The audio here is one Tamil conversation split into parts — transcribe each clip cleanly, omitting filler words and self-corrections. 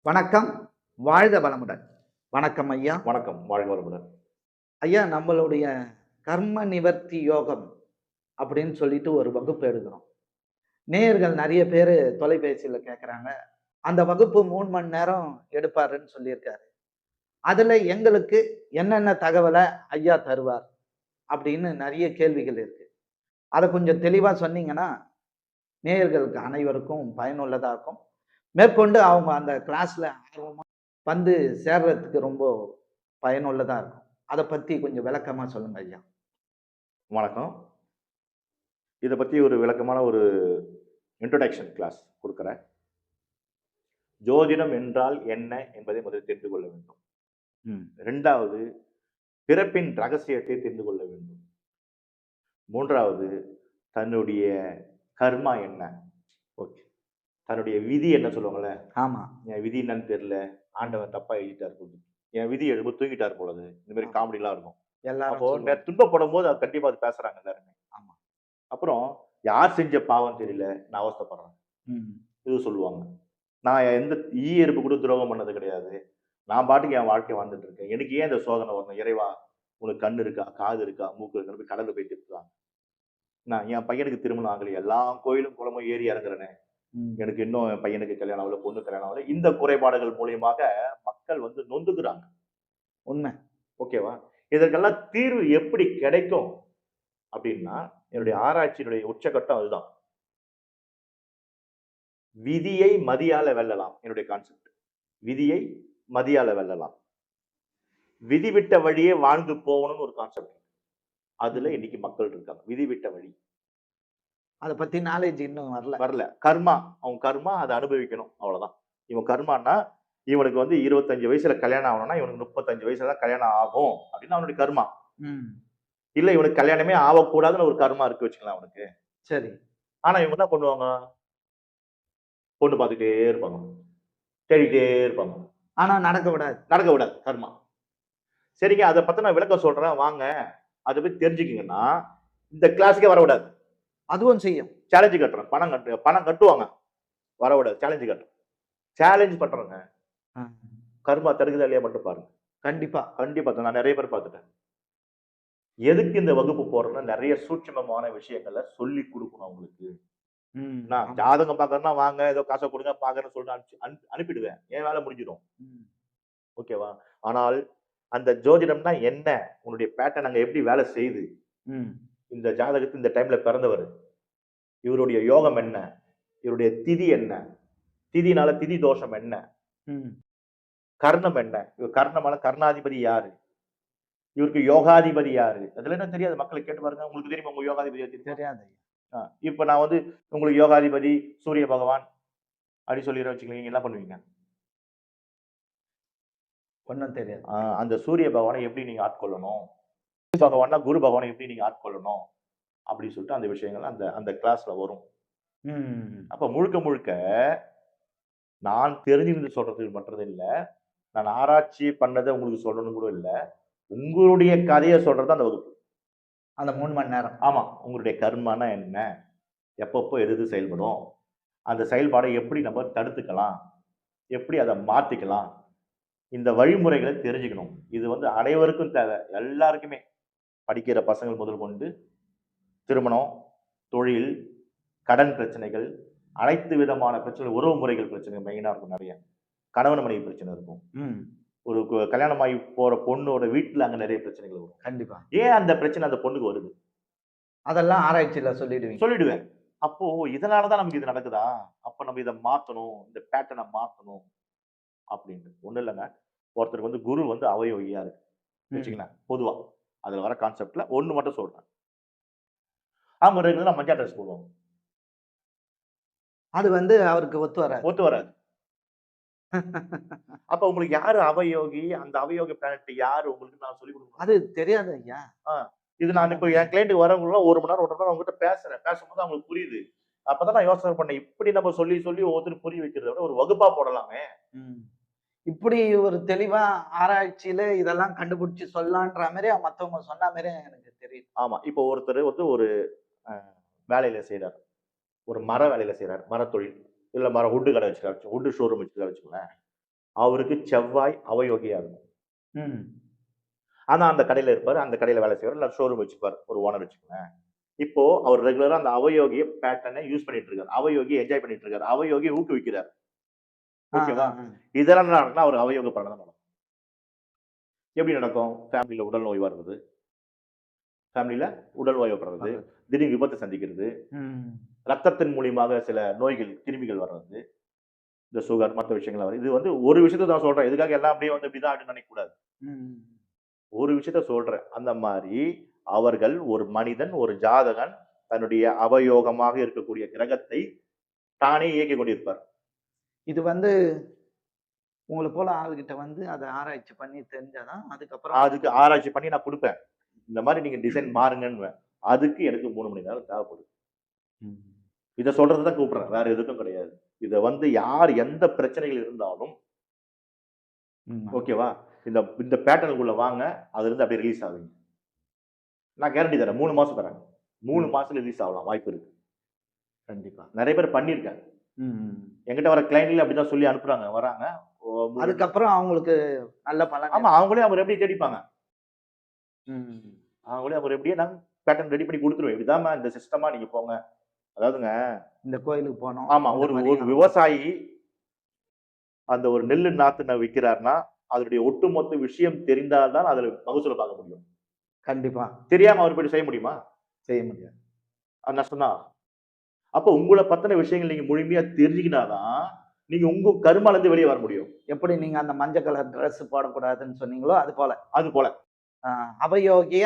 வணக்கம். வாழ்க வளமுடன். வணக்கம் ஐயா. வணக்கம். வாழ்க வளமுடன். ஐயா நம்மளுடைய கர்ம நிவர்த்தி யோகம் அப்படின்னு சொல்லிட்டு ஒரு வகுப்பு எடுக்கிறோம். நேயர்கள் நெறைய பேரு தொலைபேசியில கேட்கறாங்க. அந்த வகுப்பு 3 மணி நேரம் எடுப்பாருன்னு சொல்லியிருக்காரு. அதுல எங்களுக்கு என்னென்ன தகவல ஐயா தருவார்? அப்படின்னு நெறைய கேள்விகள் இருக்கு. அத கொஞ்சம் தெளிவா சொன்னீங்கன்னா, நேயர்களுக்கு அனைவருக்கும் பயனுள்ளதா இருக்கும். மேற்கொண்டு அவங்க அந்த கிளாஸ்ல ஆர்வமா வந்து சேர்றதுக்கு ரொம்ப பயனுள்ளதா இருக்கும். அத பத்தி கொஞ்சம் விளக்கமா சொல்லுங்க ஐயா. வணக்கம். இத பத்தி ஒரு விளக்கமான ஒரு இன்ட்ரோடக்ஷன் கிளாஸ் குடுக்குறேன். ஜோதிடம் என்றால் என்ன என்பதை முதலில் தெரிந்து கொள்ள வேண்டும். ம். 2வது பிறப்பின் ரகசியத்தை தெரிந்து கொள்ள வேண்டும். 3வது தன்னுடைய கர்மா என்ன? ஓகே. தன்னுடைய விதி என்ன சொல்லுவாங்கல்ல, ஆமா. என் விதி என்னன்னு தெரியல. ஆண்டவன் தப்பா எழுதிட்டார் போல. என் விதி எழுதும்போது தூங்கிட்டார் போல. இந்த மாரி ஆமா. காமெடிலாம் இருக்கும். அப்போ எல்லாரும் சொல்லுவாங்க. துன்பப்படும்போது அது கண்டிப்பா அது பேசுறாங்க எல்லாருமே. ஆமா. அப்புறம் யார் செஞ்ச பாவம் தெரியல, நான் அவஸ்தைப்படுறேன். ம். இது சொல்லுவாங்க. நான் எந்த ஈயருப்பு கூட துரோகம் பண்ணது கிடையாது. நான் பாட்டுக்கு என் வாழ்க்கைய வாழ்ந்துட்டு இருக்கேன். எனக்கு ஏன் இந்த சோதனை வரணும்? இறைவா! உனக்கு கண் இருக்கா? காது இருக்கா? மூக்கு இருக்கான்னு போய் கடல்ல போய் திட்டுறாங்க. நான் என் பையனுக்கு திருமணம் ஆகலையே. எல்லா கோயிலும், குளமும் ஏறி இறங்குறேனே. ம். எனக்கு இன்னும் என் பையனுக்கு கல்யாணம் ஆகல, பொண்ணு கல்யாணம் ஆகல. இந்த குறைபாடுகள் மூலியமாக மக்கள் வந்து நொந்துக்கிறாங்க. உண்மை. ஓகேவா? இதற்கெல்லாம் தீர்வு எப்படி கிடைக்கும்? அப்டின்னா, என்னுடைய ம். ஆராய்ச்சியினுடைய உச்சகட்டம் அதுதான். விதியை மதியால வெல்லலாம். என்னுடைய கான்செப்ட். விதியை மதியால வெல்லலாம். விதி விட்ட வழியே வாழ்ந்து போகணும்னு ஒரு கான்செப்ட். அதுல ம். இன்னைக்கு மக்கள் இருக்காங்க. விதி விட்ட வழி. அத பத்தி நாலேட்ஜ் இன்னும் வரல. வரல. கர்மா. அவன் கர்மா அத அனுபவிக்கணும். அவ்வளவுதான். இவன் கர்மான்னா, இவனுக்கு வந்து 25 வயசுல கல்யாணம் ஆகணும்னா, இவனுக்கு 35 வயசுல தான் கல்யாணம் ஆகும். அப்படின்னு அவனுடைய கர்மா. ம். இல்ல இவனுக்கு கல்யாணமே ஆவக்கூடாதுன்னு ஒரு கர்மா இருக்கு வச்சுக்கலாம் அவனுக்கு. சரி. ஆனா இவங்க என்ன பண்ணுவாங்க? பொண்ணு பார்த்துட்டே இருப்பாங்க. தேடிட்டே இருப்பாங்க. ஆனா நடக்க விடாது. நடக்க விடாது கர்மா. சரிங்க அத பத்தி நான் விளக்கம் சொல்றேன் வாங்க. அத பத்தி தெரிஞ்சுக்கங்கன்னா, இந்த கிளாஸ்க்கே வர விடாது. அதுவும் செய்யும். சேலஞ்சு கட்டுறேன். பணம் கட்டுவாங்க. வர விடாது. சேலஞ்சு கட்டுறேன். சேலஞ்ச் பண்றேங்க. அ. கர்மா தடுக்குதா இல்லையா மட்டும் பாருங்க. கண்டிப்பா. கண்டிப்பா நான் நெறைய பேர் பார்த்துட்டேன். எதுக்கு இந்த வகுப்பு போடுறேன்னா, நெறைய சூட்சுமமான விஷயங்கள சொல்லிக் குடுக்கணும் அவங்களுக்கு. ம். நான் ஆமா. ஜாதகம் பார்க்கணும்னா வாங்க, ஏதோ காச குடுங்க பார்க்கறேன்னு சொல்லிட்டு அனுப்பிடுவேன். என் வேலை முடிஞ்சிரும். ம். ஓகேவா? ஆனால் அந்த ஜோதிடம்னா என்ன? உன்னுடைய பேட்டர்ன் அங்க எப்படி வேலை செய்யுது? ம். இந்த ஜாதகத்து இந்த டைம்ல பிறந்தவரு. இவருடைய யோகம் என்ன? இவருடைய திதி என்ன? திதினால திதி தோஷம் என்ன? ம். கர்ணம் என்ன? இவர் கர்ணமால கர்ணாதிபதி யாரு? இவருக்கு யோகாதிபதி யாரு? அதெல்லாம் என்ன தெரியாது. மக்களுக்கு கேட்டு பாருங்க. உங்களுக்கு தெரியுமா? உங்க யோகாதிபதி யார் தெரியுமா? தெரியாது ஐயா. ஆ இப்ப நான் வந்து உங்களுக்கு யோகாதிபதி சூரிய பகவான் அப்படி சொல்லிடுறேன் வச்சுக்கங்களேன். நீங்க என்ன பண்ணுவீங்க? ஒண்ணும் தெரியாது. அந்த சூரிய பகவான எப்படி நீங்க ஆட்கொள்ளணும்? பகவான்னா குரு பகவான எப்படி நீங்க ஆட்கொள்ளணும்? அப்படின்னு சொல்லிட்டு அந்த விஷயங்கள் அந்த அந்த கிளாஸ்ல வரும். ம். அப்ப முழுக்க முழுக்க நான் தெரிஞ்சிருந்து சொல்றதுக்கு மட்டும் இல்ல. நான் ஆராய்ச்சி பண்ணத உங்களுக்கு சொல்லணும்னு கூட இல்ல. உங்களுடைய கதைய சொல்றது தான் அந்த வகுப்பு. அந்த 3 மணி நேரம். ஆமா. உங்களுடைய கர்மானா என்ன? எப்பப்போ எது எது செயல்படும்? அந்த செயல்பாட எப்படி நம்ம தடுத்துக்கலாம்? எப்படி அத மாத்திக்கலாம்? இந்த வழிமுறைகள தெரிஞ்சுக்கணும். இது வந்து அனைவருக்கும் தேவை. எல்லாருக்குமே. படிக்கிற பசங்கள் முதல் கொண்டு, திருமணம், தொழில், கடன் பிரச்சனைகள், அனைத்து விதமான பிரச்சனை, உறவு முறைகள் பிரச்சனை மெயினா இருக்கும் நெறைய. கணவன் மனைவி பிரச்சனை இருக்கும். ம். ஒரு கல்யாணம் ஆகி போற பொண்ணோட வீட்ல அங்க நெறைய பிரச்சனைகள் வரும். கண்டிப்பா. ஏன் அந்த பிரச்சனை அந்த பொண்ணுக்கு வருது? அதெல்லாம் ஆராய்ச்சியில சொல்லிடுவீங்க. சொல்லிடுவேன். அப்போ இதனால தான் நமக்கு இது நடக்குதா? அப்ப நம்ம இத மாத்தணும். இந்த பேட்டர்ன மாத்தணும் அப்டின்ட்டு. ஒண்ணும் இல்லங்க. ஒருத்தருக்கு வந்து குரு வந்து அவயோகியா இருக்கு. ம். வச்சுக்கங்களேன். பொதுவா. அதுல வர கான்செப்ட்ல ஒண்ணு மட்டும் சொல்றேன். அவங்க ரெகுலரா மஞ்ச ட்ரெஸ் போடுவாங்க. அது வந்து அவருக்கு ஒத்து வராது. ஒத்து வராது. அப்ப உங்களுக்கு யாரு அவயோகி? அந்த அவயோகி பிளானட் யாரு உங்களுக்கு நான் சொல்லிக் அது குடுக்கணும். தெரியாது ஐயா. ஆ. இது நான் இப்ப என் கிளையன்ட்க்கு வரவங்கலாம் 1 மணி நேரம், 1 1/2 மணி நேரம் அவங்ககிட்ட பேசுறேன். பேசும்போது அவங்களுக்கு புரியுது. அப்பதான் நான் யோசனை பண்ணேன். இப்படி நம்ம சொல்லி, சொல்லி ஒவ்வொருத்தருக்கு புரிய வைக்கிறத விட ஒரு வகுப்பா போடலாமே! ம். இப்படி ஒரு தெளிவா ஆராய்ச்சியில இதெல்லாம் கண்டுபிடிச்சு சொல்லலான்ற மாரி மத்தவங்க சொன்ன மாரி எனக்கு தெரியுது. ஆமா. இப்போ ஒருத்தரு வந்து ஒரு அ வேலையில செய்றாரு. ஒரு மர வேலையில செய்றாரு. மரத்தொழில். இல்ல வுட் கடை வச்சுருக்காரு. வுட் ஷோரூம் வச்சுருக்காரு வச்சுக்கோங்களேன். அவருக்கு செவ்வாய் அவயோகியா இருக்கும். ம். ஆனா அந்த கடையில இருப்பாரு. அந்த கடையில வேலை செய்வாரு. இல்ல ஷோரூம் வச்சுப்பாரு. ஒரு ஓனர் வச்சுக்கோங்களேன். இப்போ அவர் ரெகுலரா அந்த அவயோகிய பேட்டர்ன யூஸ் பண்ணிட்டு இருக்காரு. அவயோகிய என்ஜாய் பண்ணிட்டு இருக்காரு. அவயோகிய ஊக்குவிக்கிறார். ஆ, ஆ, ஓகேவா? ஆ. இதெல்லாம் என்ன நடக்கும்னா, அவர் அவயோக பலன் தான் நடக்கும். எப்படி நடக்கும்? ஃபேமிலில உடல் நோய் வர்றது, ஃபேமிலில உடல் நோய் வர்றது, வர்றது. திடீர் விபத்து சந்திக்கிறது, ம். ரத்தத்தின் மூலியமாக சில நோய்கள், கிருமிகள் வர்றது, இந்த சுகர் மத்த விஷயங்கள் வருது. இது வந்து ஒரு விஷயத்த நான் சொல்றேன். இதுக்காக எல்லாம் அப்படியே வந்து இப்படிதான் அப்படின்னு நினைக்கக்கூடாது. ம். ஒரு விஷயத்த சொல்றேன். அந்த மாரி அவர்கள் ஒரு மனிதன், ஒரு ஜாதகன் தன்னுடைய அவயோகமாக இருக்கக்கூடிய கிரகத்தை தானே இயக்கிக் கொண்டிருப்பார். இது வந்து உங்கள போல ஆளுகிட்ட வந்து அத ஆராய்ச்சி பண்ணி தெரிஞ்சாதான், அதுக்கப்புறம் அதுக்கு ஆராய்ச்சி பண்ணி நான் குடுப்பேன். இந்த மாரி நீங்க டிசைன் மாறுங்கன்னுவேன். அதுக்கு எனக்கு 3 மணி நேரம் தேவைப்படுது. ம். இத சொல்றதுக்கு தான் கூப்பிடுறேன். வேற எதுக்கும் கிடையாது. இத வந்து யார் எந்த பிரச்சனைகள் இருந்தாலும் ம். ஓகேவா? இந்த இந்த பேட்டர்னுக்குள்ள வாங்க. அதிலிருந்து அப்படியே ரிலீஸ் ஆவீங்க. நான் கேரண்டி தரேன். 3 மாசம் தரேன். 3 ம். மாசத்துல ரிலீஸ் ஆகலாம். வாய்ப்பு இருக்கு. கண்டிப்பா. நெறைய பேர் பண்ணியிருக்கேன். ம். என்கிட்ட வர கிளையன்ட்ல அப்படிதான் சொல்லி அனுப்புறாங்க. வராங்க. ஓ 3 அதுக்கப்புறம் அவங்களுக்கு நல்ல பலன் ஆமா. அவங்களே அவர் எப்படி தேடிப்பாங்க. ம். அவங்களே அவர் எப்படியே நான் பேட்டர்ன் ரெடி பண்ணி குடுத்துருவேன். இப்படிதாம்மா இந்த சிஸ்டமா நீங்க போங்க. அதாவதுங்க இந்த கோயிலுக்கு போனோம். ஆமா. இந்த ஒரு ஒரு பரிகாரம் பண்ணோம். விவசாயி அந்த ஒரு நெல்லு நாத்து விக்கிறார்ன்னா, அதனுடைய ஒட்டுமொத்த விஷயம் தெரிந்தால் தான் அதுல மகசூல பார்க்க முடியும். கண்டிப்பா. தெரியாம அவர் போய்ட்டு செய்ய முடியுமா? செய்ய முடியாது. அது நஷ்டம் தான். அப்ப உங்கள பத்தின விஷயங்கள் நீங்க முழுமையா தெரிஞ்சுக்கினா தான், நீங்க உங்க கருமாலருந்து வெளிய வர முடியும். எப்படி நீங்க அந்த மஞ்ச கலர் ட்ரெஸ் போடக்கூடாதுன்னு சொன்னீங்களோ, அது போல. அது போல அ அவயோகிய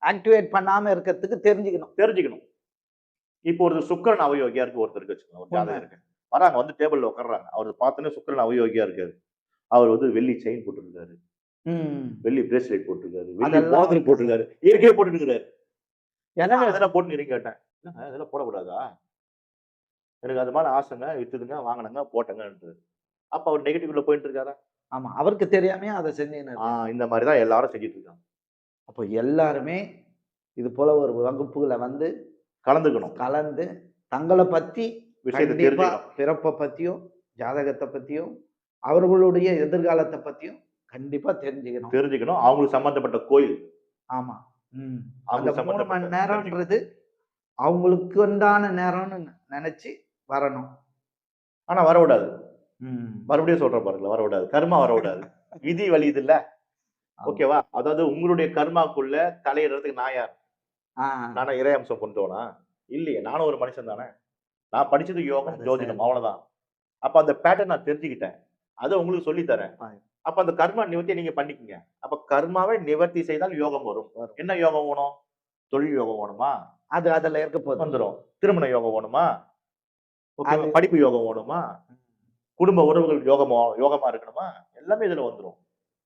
ஆக்டிவேட் பண்ணாம இருக்கறதுக்கு தெரிஞ்சுக்கணும். தெரிஞ்சுக்கணும். இப்போ ஒரு சுக்கிரன் அவயோகியா இருக்கு ஒருத்தருக்கு வச்சுக்கோங்க. ஒரு உண்ம. ஜாதகம் இருக்கு. வராங்க வந்து டேபிள்ல உட்கார்றாங்க. அவர பார்த்தோனே சுக்கிரன் அவயோகியா இருக்காரு. அவர் வந்து வெள்ளி செயின் போட்டுருக்காரு. ம். வெள்ளி பிரேஸ்லெட் போட்டுருக்காரு. வெள்ளி அதெல்லாம் மோதிரம் போட்டுருக்காரு. இயற்கையா போட்டுட்டு இருக்கிறாரு. ஏன்னா என்னங்க இதெல்லாம் போட்டுக்கிறீங்கன்னு கேட்டேன். என்னங்க இதெல்லாம் போடக்கூடாதா? எனக்கு அது மேல ஆசைங்க. வித்துதுங்க, வாங்குனேங்க, போட்டேங்கன்றாரு. அப்ப அவர் நெகட்டிவ்ல போயிட்டு இருக்காரா? ஆமா. அவருக்கு தெரியாமயே அத செஞ்சுன்னு இருக்காரு. இந்த மாரி தான் எல்லாரும் செஞ்சுட்டு இருக்காங்க. அப்போ எல்லாருமே இது போல ஒரு வகுப்புகள வந்து கலந்துக்கணும். கலந்து, தங்கள பத்தி விஷயத்த கண்டிப்பா தெரிஞ்சுக்கணும். பிறப்ப பத்தியும், ஜாதகத்த பத்தியும், அவர்களுடைய எதிர்காலத்த பத்தியும் கண்டிப்பா தெரிஞ்சுக்கணும். தெரிஞ்சுக்கணும். அவங்களுக்கு சம்பந்தப்பட்ட கோயில். ஆமா. ம். அந்த அவங்களுக்கு 3 சம்பந்தப்பட்ட மணி தெரிஞ்சுக்கணும். நேரம்ன்றது அவங்களுக்கு உண்டான நேரம்னு நெனச்சு வரணும். ஆனா வரவிடாது. ம். மறுபடியும் சொல்றேன் பாருங்களேன், வரவிடாது. கர்மா வரவிடாது. விதி வலியுதுல்ல. ஆமா. ஓகேவா? அதாவது உங்களுடைய கர்மாக்குள்ள தலையிடுறதுக்கு நான் யார்? ஆ. நானா இறை அம்சம் கொண்டவனா? இல்லையே. நானும் ஒரு மனுஷன் தானே. நான் படிச்சது யோகம், அது ஜோதிடம் செயல். அவ்வளவுதான். அப்ப அந்த பேட்டர்ன் நான் தெரிஞ்சுக்கிட்டேன். அத உங்களுக்கு சொல்லி தரேன். அப்ப அந்த கர்மா நிவர்த்திய நீங்க பண்ணிக்கங்க. அப்ப கர்மாவை நிவர்த்தி செய்தால் யோகம் வரும். வரும். என்ன யோகம் வேணும்? தொழில் யோகம் வேணுமா? அது அதுல இருக்க போது. வந்துரும். திருமண யோகம் வேணுமா? ஓகேவா? அது படிப்பு யோகம் வேணுமா? குடும்ப உறவுகள் யோகமா இருக்கணுமா? எல்லாமே இதுல வந்துரும்.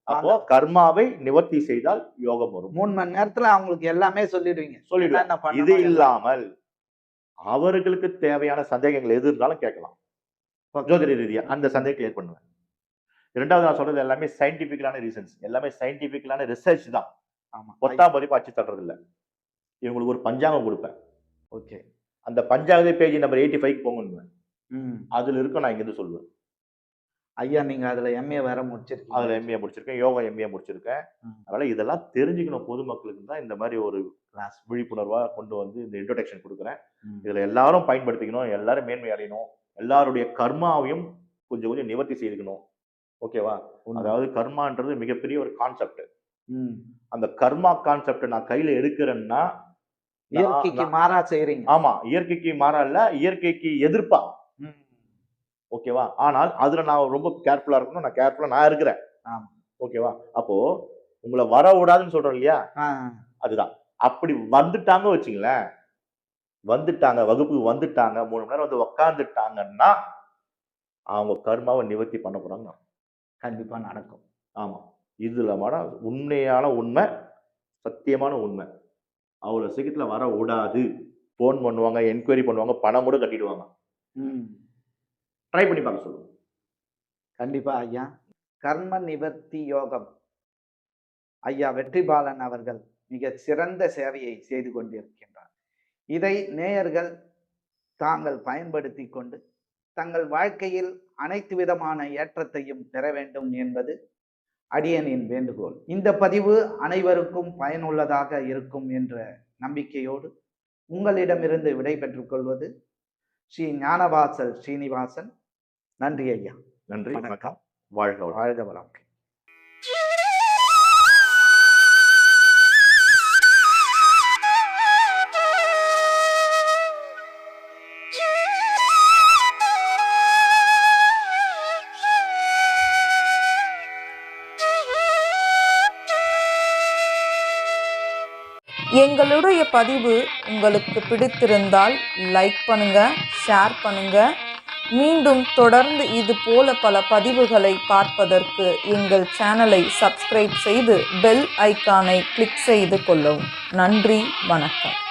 அப்போ அந்த கர்மாவை நிவர்த்தி செய்தால் யோகம் வரும். 3 மணி நேரத்துல அவங்களுக்கு எல்லாமே சொல்லிடுவீங்க. சொல்லிடுவேன். என்னென்ன இது பண்ணணும் எல்லாம். இல்லாமல் அவர்களுக்கு தேவையான சந்தேகங்கள் எது இருந்தாலும் கேட்கலாம். ஓகே. ஜோதிட ரீதியா அந்த சந்தேகத்தை கிளியர் பண்ணுவேன். 2வது நான் சொல்றது எல்லாமே சயின்டிபிக்கலான ரீசன்ஸ். எல்லாமே சயின்டிபிக்கலான ரிசர்ச் தான். ஆமா. பொத்தாம் பொதுப்பா அடிச்சு தர்றது இல்ல. இவங்களுக்கு ஒரு பஞ்சாங்கம் குடுப்பேன். ஓகே. அந்த பஞ்சாங்க பேஜ் நம்பர் 85க்கு போங்கன்னுவேன். ம். அதுல இருக்கும் நான் இங்கிருந்து சொல்லுவேன். ஐயா நீங்க அதுல எம்.ஏ வேற முடிச்சிருக்கீங்க. அதுல எம்.ஏ முடிச்சிருக்கேன். யோகா எம்.ஏ முடிச்சிருக்கேன். ம். அதனால இதெல்லாம் தெரிஞ்சுக்கணும் பொதுமக்களுக்கு தான் இந்த மாரி ஒரு கிளாஸ். விழிப்புணர்வா கொண்டு வந்து இந்த இன்ட்ரோடக்ஷன் குடுக்குறேன். ம். இதுல எல்லாரும் பயன்படுத்திக்கணும். எல்லாரும் மேன்மை அடையணும். எல்லாருடைய கர்மாவையும் கொஞ்சம் கொஞ்சம் நிவர்த்தி செய்துக்கணும். ஓகேவா? உண்ம. அதாவது கர்மான்றது மிகப்பெரிய ஒரு கான்செப்ட். ம். அந்த கர்மா கான்செப்ட்ட நான் கையில எடுக்கிறேன்னா, இயற்கைக்கு நான் மாறா செய்றீங்க. ஆமா. இயற்கைக்கு மாறா இல்ல, இயற்கைக்கு எதிர்ப்பா. ம். ஓகேவா? ஆனால் அதுல நான் ரொம்ப கேர்ஃபுல்லா இருக்கணும். நான் கேர்ஃபுல்லா நான் இருக்கிறேன். ஆமா. ஓகேவா? அப்போ உங்கள வர விடாதுன்னு சொல்றோம் இல்லையா? ஆ. அதுதான். அப்படி வந்துட்டாங்க வச்சுங்களேன், வந்துட்டாங்க, வகுப்புக்கு வந்துட்டாங்க, 3 மணி நேரம் வந்து உட்கார்ந்துட்டாங்கன்னா, அவங்க கர்மாவ நிவர்த்தி பண்ண போறாங்கன்னு அர்த்தம். கண்டிப்பா நடக்கும். ஆமா. இதுல உண்மையான உண்மை, சத்தியமான உண்மை. அவ்வளோ சீக்கிரத்துல வர விடாது. ஃபோன் பண்ணுவாங்க, என்குயரி பண்ணுவாங்க, பணம் கூட கட்டிடுவாங்க. ம். ட்ரை பண்ணி பார்க்க சொல்லுங்க. கண்டிப்பா ஐயா. கர்ம நிவர்த்தி யோகம். ஐயா வெற்றிபாலன் அவர்கள் மிகச் சிறந்த சேவையை செய்து கொண்டிருக்கின்றார். இதை நேயர்கள் தாங்கள் பயன்படுத்திக் கொண்டு தங்கள் வாழ்க்கையில் அனைத்து விதமான ஏற்றத்தையும் பெற வேண்டும் என்பது அடியனின் வேண்டுகோள். இந்த பதிவு அனைவருக்கும் பயனுள்ளதாக இருக்கும் என்ற நம்பிக்கையோடு உங்களிடமிருந்து விடை பெற்றுக் கொள்வது ஸ்ரீ ஞானவாசல் ஸ்ரீனிவாசன். நன்றி ஐயா. நன்றி, வணக்கம். வணக்கம். வாழ்க வளமுடன். வாழ்க வளம். எங்களுடைய பதிவு உங்களுக்கு பிடித்திருந்தால் லைக் பண்ணுங்க, ஷேர் பண்ணுங்க. மீண்டும் தொடர்ந்து இது போல பல பதிவுகளை பார்ப்பதற்கு எங்கள் சேனலை சப்ஸ்கிரைப் செய்து பெல் ஐக்கானை கிளிக் செய்து கொள்ளவும். நன்றி, வணக்கம்.